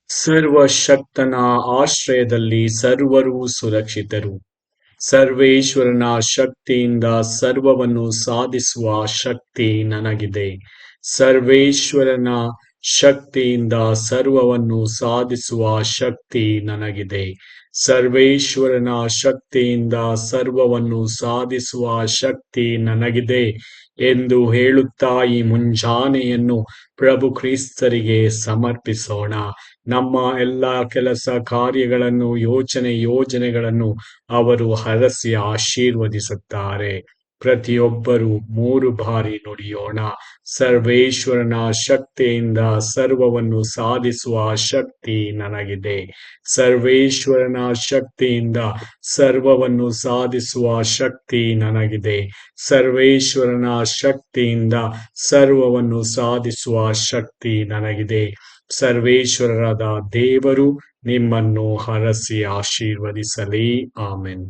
ಸರ್ವಶಕ್ತನ ಆಶ್ರಯದಲ್ಲಿ ಸರ್ವರೂ ಸುರಕ್ಷಿತರು. ಸರ್ವೇಶ್ವರನ ಶಕ್ತಿಯಿಂದ ಸರ್ವವನ್ನು ಸಾಧಿಸುವ ಶಕ್ತಿ ನನಗಿದೆ. ಸರ್ವೇಶ್ವರನ ಶಕ್ತಿಯಿಂದ ಸರ್ವವನ್ನು ಸಾಧಿಸುವ ಶಕ್ತಿ ನನಗಿದೆ. ಸರ್ವೇಶ್ವರನ ಶಕ್ತಿಯಿಂದ ಸರ್ವವನ್ನು ಸಾಧಿಸುವ ಶಕ್ತಿ ನನಗಿದೆ ಎಂದು ಹೇಳುತ್ತಾ ಈ ಮುಂಜಾನೆಯನ್ನು ಪ್ರಭು ಕ್ರಿಸ್ತರಿಗೆ ಸಮರ್ಪಿಸೋಣ. ನಮ್ಮ ಎಲ್ಲ ಕೆಲಸ ಕಾರ್ಯಗಳನ್ನು ಯೋಜನೆಗಳನ್ನು ಅವರು ಹರಸಿ ಆಶೀರ್ವದಿಸುತ್ತಾರೆ. ಪ್ರತಿಯೊಬ್ಬರೂ 3 ಬಾರಿ ನುಡಿಯೋಣ. ಸರ್ವೇಶ್ವರನ ಶಕ್ತಿಯಿಂದ ಸರ್ವವನ್ನು ಸಾಧಿಸುವ ಶಕ್ತಿ ನನಗಿದೆ. ಸರ್ವೇಶ್ವರನ ಶಕ್ತಿಯಿಂದ ಸರ್ವವನ್ನು ಸಾಧಿಸುವ ಶಕ್ತಿ ನನಗಿದೆ. ಸರ್ವೇಶ್ವರನ ಶಕ್ತಿಯಿಂದ ಸರ್ವವನ್ನು ಸಾಧಿಸುವ ಶಕ್ತಿ ನನಗಿದೆ. ಸರ್ವೇಶ್ವರರಾದ ದೇವರು ನಿಮ್ಮನ್ನು ಹರಸಿ ಆಶೀರ್ವದಿಸಲಿ. ಆಮೆನ್.